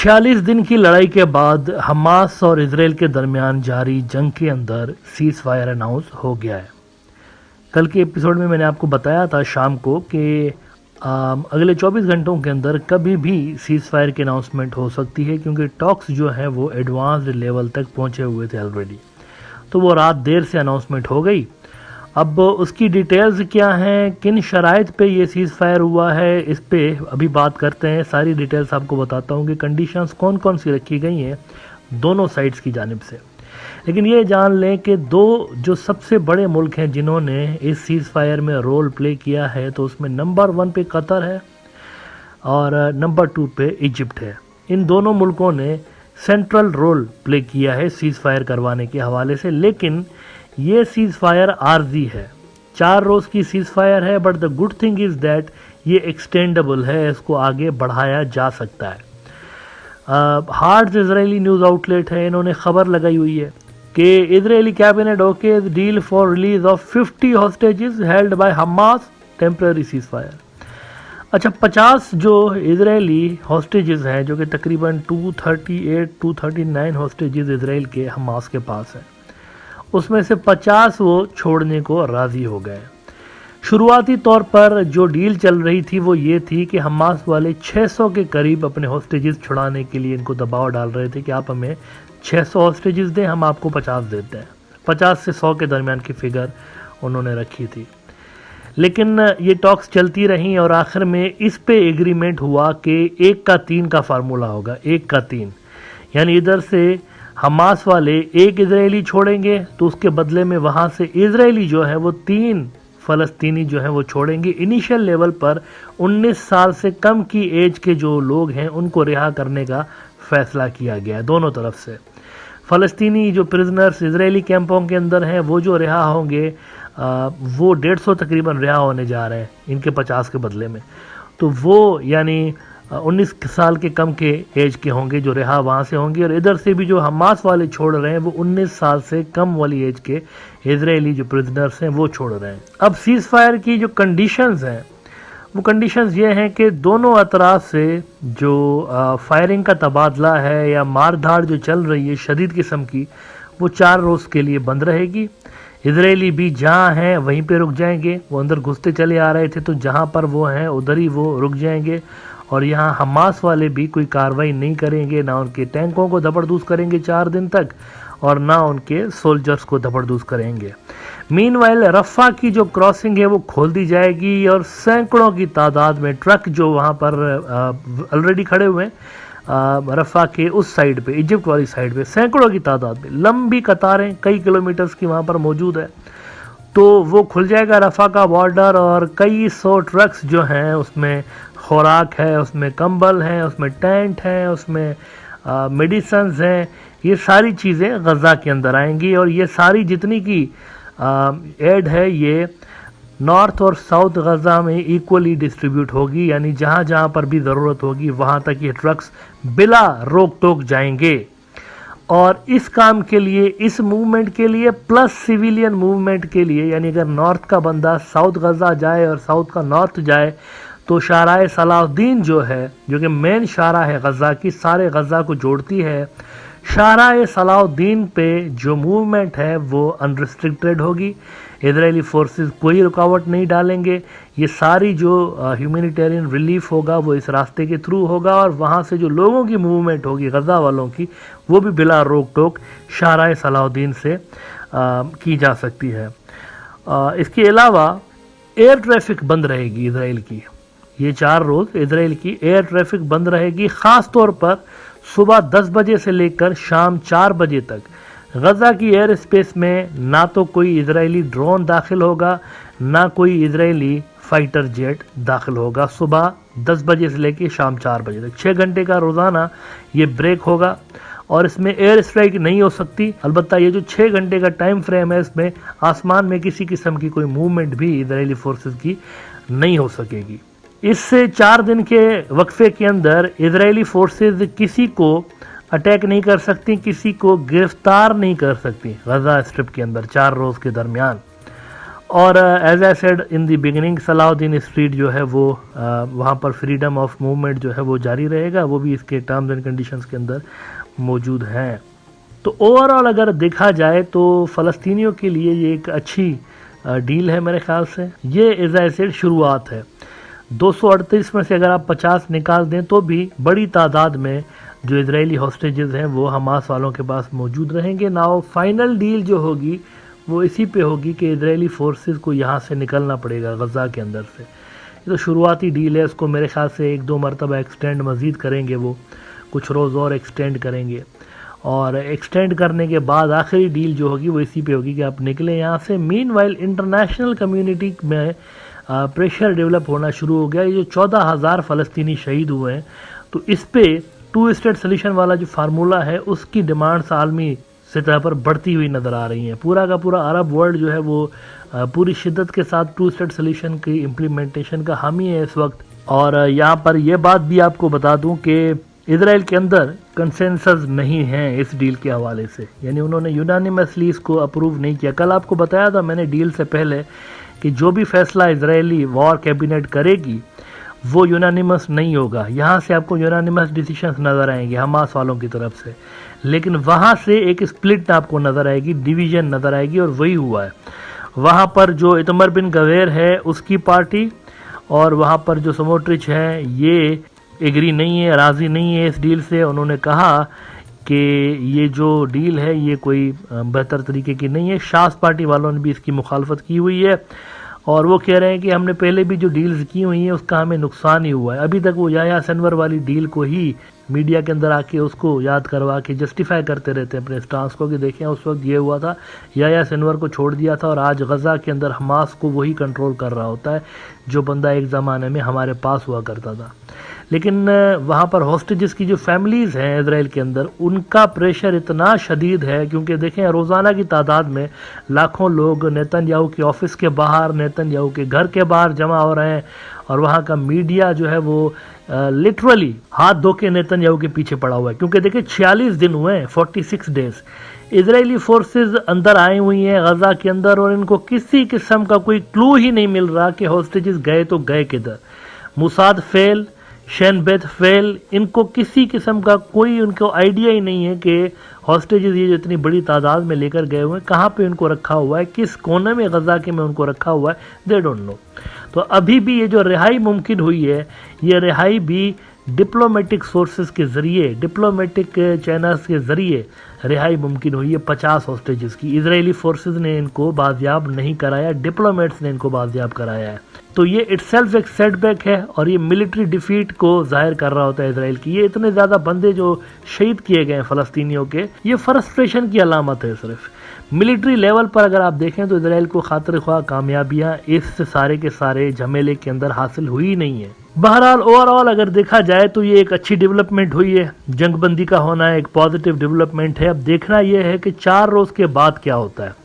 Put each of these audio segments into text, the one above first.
46 दिन की लड़ाई के बाद हमास और इसराइल के दरमियान जारी जंग के अंदर सीज फायर अनाउंस हो गया है। कल के एपिसोड में मैंने आपको बताया था शाम को कि अगले 24 घंटों के अंदर कभी भी सीज फायर की अनाउंसमेंट हो सकती है, क्योंकि टॉक्स जो है वो एडवांस्ड लेवल तक पहुंचे हुए थे ऑलरेडी। तो वो रात देर से अनाउंसमेंट हो गई। अब उसकी डिटेल्स क्या हैं, किन शराइत पे ये सीज़ फायर हुआ है, इस पे अभी बात करते हैं। सारी डिटेल्स आपको बताता हूँ कि कंडीशंस कौन कौन सी रखी गई हैं दोनों साइड्स की जानिब से। लेकिन ये जान लें कि दो जो सबसे बड़े मुल्क हैं जिन्होंने इस सीज़ फायर में रोल प्ले किया है, तो उसमें नंबर 1 पे कतर है और नंबर 2 पे इजिप्ट है। इन दोनों मुल्कों ने सेंट्रल रोल प्ले किया है सीज़ फायर करवाने के हवाले से। लेकिन ये सीज़ फायर आर्जी है, 4 रोज़ की सीज़ फायर है, but the good thing is that ये एक्सटेंडेबल है, इसको आगे बढ़ाया जा सकता है। हार्ट्स इजरायली न्यूज़ आउटलेट है, इन्होंने खबर लगाई हुई है कि Israeli cabinet okay deal for release of 50 hostages held by Hamas temporary seize fire. अच्छा, 50 जो इजरायली हॉस्टेजेस हैं, जो कि तकरीबन 239 हॉस्टेजेस इजराइल के हमास के पास हैं, उसमें से 50 वो छोड़ने को राज़ी हो गए। शुरुआती तौर पर जो डील चल रही थी वो ये थी कि हमास वाले 600 के करीब अपने हॉस्टेजेस छुड़ाने के लिए इनको दबाव डाल रहे थे कि आप हमें 600 हॉस्टेजेस दें, हम आपको 50 देते हैं। 50 से 100 के दरमियान की फिगर उन्होंने रखी थी। लेकिन ये टॉक्स चलती रहीं और आखिर में इस पे एग्रीमेंट हुआ कि 1 का 3 का फार्मूला होगा। 1 का 3 यानी इधर से हमास वाले 1 इजरायली छोड़ेंगे तो उसके बदले में वहाँ से इजरायली जो है वो 3 फ़लस्तीनी जो है वो छोड़ेंगे। इनिशियल लेवल पर 19 साल से कम की एज के जो लोग हैं उनको रिहा करने का फैसला किया गया है दोनों तरफ से। फ़लस्तीनी जो प्रिजनर्स इजरायली कैंपों के अंदर हैं वो जो रिहा होंगे वो 150 तकरीबन रिहा होने जा रहे हैं इनके 50 के बदले में। तो वो यानी 19 साल के कम के एज के होंगे जो रिहा वहाँ से होंगे, और इधर से भी जो हमास वाले छोड़ रहे हैं वो 19 साल से कम वाली एज के इजरायली जो प्रिजनर्स हैं वो छोड़ रहे हैं। अब सीज़ फायर की जो कंडीशंस हैं वो कंडीशंस ये हैं कि दोनों अतराफ से जो फायरिंग का तबादला है या मार धाड़ जो चल रही है शदीद किस्म की, वो 4 रोज़ के लिए बंद रहेगी। इजरायली भी जहाँ हैं वहीं पे रुक जाएंगे, वो अंदर घुसते चले आ रहे थे तो जहाँ पर वो हैं उधर ही वो रुक जाएंगे। और यहाँ हमास वाले भी कोई कार्रवाई नहीं करेंगे, ना उनके टैंकों को धबड़दूस करेंगे 4 दिन तक, और ना उनके सोल्जर्स को धबड़दूस करेंगे। मीनवाइल रफ़ा की जो क्रॉसिंग है वो खोल दी जाएगी और सैकड़ों की तादाद में ट्रक जो वहाँ पर ऑलरेडी खड़े हुए हैं रफ़ा के उस साइड पे, इजिप्ट वाली साइड पे, सैकड़ों की तादाद में लंबी कतारें कई किलोमीटर्स की वहाँ पर मौजूद है। तो वो खुल जाएगा रफ़ा का बॉर्डर, और कई 100 ट्रक्स जो हैं उसमें खुराक है, उसमें कंबल हैं, उसमें टेंट हैं, उसमें मेडिसन्स हैं, ये सारी चीज़ें गज़ा के अंदर आएंगी। और ये सारी जितनी की एड है ये नॉर्थ और साउथ गज़ा में इक्वली डिस्ट्रीब्यूट होगी, यानी जहाँ जहाँ पर भी ज़रूरत होगी वहाँ तक ये ट्रक्स बिला रोक टोक जाएंगे। और इस काम के लिए, इस मूवमेंट के लिए प्लस सिविलियन मूवमेंट के लिए, यानी अगर नॉर्थ का बंदा साउथ गज़ा जाए और साउथ का नॉर्थ जाए तो शाराए सलाहुद्दीन जो है, जो कि मेन शारा है गज़ा की, सारे गज़ा को जोड़ती है, शाराए सलाहुद्दीन पे जो मूवमेंट है वो अनरिस्ट्रिक्टेड होगी। इजरायली फोर्सेस कोई रुकावट नहीं डालेंगे। ये सारी जो ह्यूमैनिटेरियन रिलीफ होगा वो इस रास्ते के थ्रू होगा, और वहाँ से जो लोगों की मूवमेंट होगी गज़ा वालों की वो भी बिला रोक टोक शाराए सलाहुद्दीन से की जा सकती है। इसके अलावा एयर ट्रैफिक बंद रहेगी इजराइल की। ये 4 रोज़ इजराइल की एयर ट्रैफिक बंद रहेगी, ख़ास तौर पर सुबह 10 बजे से लेकर शाम 4 बजे तक। गज़ा की एयर स्पेस में ना तो कोई इजरायली ड्रोन दाखिल होगा, ना कोई इजरायली फाइटर जेट दाखिल होगा। सुबह 10 बजे से लेकर शाम 4 बजे तक 6 घंटे का रोज़ाना ये ब्रेक होगा, और इसमें एयर स्ट्राइक नहीं हो सकती। अलबत्ता ये जो 6 घंटे का टाइम फ्रेम है इसमें आसमान में किसी किस्म की कोई मूवमेंट भी इजरायली फोर्सेस की नहीं हो सकेगी। इससे 4 दिन के वक्फे के अंदर इजरायली फोर्सेस किसी को अटैक नहीं कर सकती, किसी को गिरफ्तार नहीं कर सकती गज़ा स्ट्रिप के अंदर 4 रोज़ के दरमियान। اور as a said in the beginning صلاح الدین اسٹریٹ جو ہے وہ وہاں پر فریڈم آف موومنٹ جو ہے وہ جاری رہے گا، وہ بھی اس کے ٹرمز اینڈ کنڈیشنز کے اندر موجود ہیں۔ تو اوور آل اگر دیکھا جائے تو فلسطینیوں کے لیے یہ ایک اچھی ڈیل ہے میرے خیال سے۔ یہ ایز اے سیڈ شروعات ہے۔ 238 میں سے اگر آپ 50 نکال دیں تو بھی بڑی تعداد میں جو اسرائیلی ہاسٹیجز ہیں وہ حماس والوں کے پاس موجود رہیں گے۔ ناؤ فائنل ڈیل جو ہوگی وہ اسی پہ ہوگی کہ اسرائیلی فورسز کو یہاں سے نکلنا پڑے گا غزہ کے اندر سے۔ یہ تو شروعاتی ڈیل ہے، اس کو میرے خیال سے 1-2 مرتبہ ایکسٹینڈ مزید کریں گے، وہ کچھ روز اور ایکسٹینڈ کریں گے، اور ایکسٹینڈ کرنے کے بعد آخری ڈیل جو ہوگی وہ اسی پہ ہوگی کہ آپ نکلیں یہاں سے۔ مین وائل انٹرنیشنل کمیونٹی میں پریشر ڈیولپ ہونا شروع ہو گیا۔ یہ جو 14,000 فلسطینی شہید ہوئے ہیں، تو اس پہ 2 اسٹیٹ سلیوشن والا جو فارمولہ ہے اس کی ڈیمانڈز عالمی سطح پر بڑھتی ہوئی نظر آ رہی ہیں۔ پورا کا پورا عرب ورلڈ جو ہے وہ پوری شدت کے ساتھ 2 اسٹیٹ سلیوشن کی امپلیمنٹیشن کا حامی ہے اس وقت۔ اور یہاں پر یہ بات بھی آپ کو بتا دوں کہ اسرائیل کے اندر کنسنسس نہیں ہیں اس ڈیل کے حوالے سے، یعنی انہوں نے یونانیمسلی اس کو اپروو نہیں کیا۔ کل آپ کو بتایا تھا میں نے ڈیل سے پہلے کہ جو بھی فیصلہ اسرائیلی وار کیبنٹ کرے گی وہ یونانیمس نہیں ہوگا۔ یہاں سے آپ کو یونانیمس ڈیسیشنز نظر آئیں گے حماس والوں کی طرف سے، لیکن وہاں سے ایک سپلٹ آپ کو نظر آئے گی، ڈیویژن نظر آئے گی، اور وہی ہوا ہے۔ وہاں پر جو اتمر بن گویر ہے اس کی پارٹی اور وہاں پر جو سموٹرچ ہے یہ ایگری نہیں ہے، راضی نہیں ہے اس ڈیل سے۔ انہوں نے کہا کہ یہ جو ڈیل ہے یہ کوئی بہتر طریقے کی نہیں ہے۔ شاس پارٹی والوں نے بھی اس کی مخالفت کی ہوئی ہے، اور وہ کہہ رہے ہیں کہ ہم نے پہلے بھی جو ڈیلز کی ہوئی ہیں اس کا ہمیں نقصان ہی ہوا ہے۔ ابھی تک وہ یحییٰ سنور والی ڈیل کو ہی میڈیا کے اندر آ کے اس کو یاد کروا کے جسٹیفائی کرتے رہتے ہیں اپنے سٹانس کو، کہ دیکھیں اس وقت یہ ہوا تھا، یحییٰ سنور کو چھوڑ دیا تھا، اور آج غزہ کے اندر حماس کو وہی کنٹرول کر رہا ہوتا ہے جو بندہ ایک زمانے میں ہمارے پاس ہوا کرتا تھا۔ لیکن وہاں پر ہاسٹیجز کی جو فیملیز ہیں اسرائیل کے اندر ان کا پریشر اتنا شدید ہے، کیونکہ دیکھیں روزانہ کی تعداد میں لاکھوں لوگ نیتن یاہو کے آفس کے باہر، نیتن یاہو کے گھر کے باہر جمع ہو رہے ہیں، اور وہاں کا میڈیا جو ہے وہ لٹرلی ہاتھ دھو کے نیتن یاہو کے پیچھے پڑا ہوا ہے، کیونکہ دیکھیں 46 دن ہوئے ہیں، 46 ڈیز اسرائیلی فورسز اندر آئی ہوئی ہیں غزہ کے اندر، اور ان کو کسی قسم کا کوئی کلو ہی نہیں مل رہا کہ ہاسٹیجز گئے تو گئے کدھر۔ موساد فیل، شین بیت فیل، ان کو کسی قسم کا کوئی ان کو آئیڈیا ہی نہیں ہے کہ ہاسٹیجز یہ جو اتنی بڑی تعداد میں لے کر گئے ہوئے ہیں کہاں پہ ان کو رکھا ہوا ہے، کس کونے میں غزہ کے میں ان کو رکھا ہوا ہے، دے ڈونٹ نو۔ تو ابھی بھی یہ جو رہائی ممکن ہوئی ہے، یہ رہائی بھی ڈپلومیٹک سورسز کے ذریعے، ڈپلومیٹک چینلز کے ذریعے رہائی ممکن ہوئی ہے 50 ہاسٹیجز کی۔ اسرائیلی فورسز نے ان کو بازیاب نہیں کرایا، ڈپلومیٹس نے ان کو بازیاب کرایا ہے۔ تو یہ اٹ سیلف ایک سیٹ بیک ہے، اور یہ ملٹری ڈیفیٹ کو ظاہر کر رہا ہوتا ہے اسرائیل کی۔ یہ اتنے زیادہ بندے جو شہید کیے گئے ہیں فلسطینیوں کے، یہ فرسٹریشن کی علامت ہے صرف۔ ملٹری لیول پر اگر آپ دیکھیں تو اسرائیل کو خاطر خواہ کامیابیاں اس سارے کے سارے جھمیلے کے اندر حاصل ہوئی نہیں ہے۔ بہرحال اوور آل اگر دیکھا جائے تو یہ ایک اچھی ڈیولپمنٹ ہوئی ہے، جنگ بندی کا ہونا ایک پازیٹیو ڈیولپمنٹ ہے۔ اب دیکھنا یہ ہے کہ 4 روز کے بعد کیا ہوتا ہے۔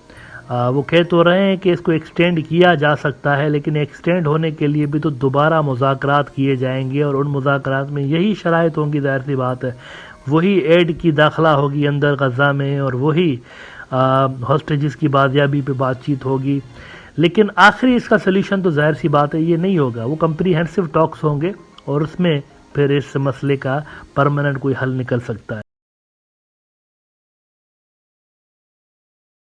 وہ کہہ تو رہے ہیں کہ اس کو ایکسٹینڈ کیا جا سکتا ہے، لیکن ایکسٹینڈ ہونے کے لیے بھی تو دوبارہ مذاکرات کیے جائیں گے، اور ان مذاکرات میں یہی شرائط ہوں گی، ظاہر سی بات ہے، وہی ایڈ کی داخلہ ہوگی اندر غزہ میں، اور وہی ہاسٹیجز کی بازیابی پہ بات چیت ہوگی۔ لیکن آخری اس کا سلیوشن تو ظاہر سی بات ہے یہ نہیں ہوگا، وہ کمپریہنسو ٹاکس ہوں گے، اور اس میں پھر اس مسئلے کا پرماننٹ کوئی حل نکل سکتا ہے۔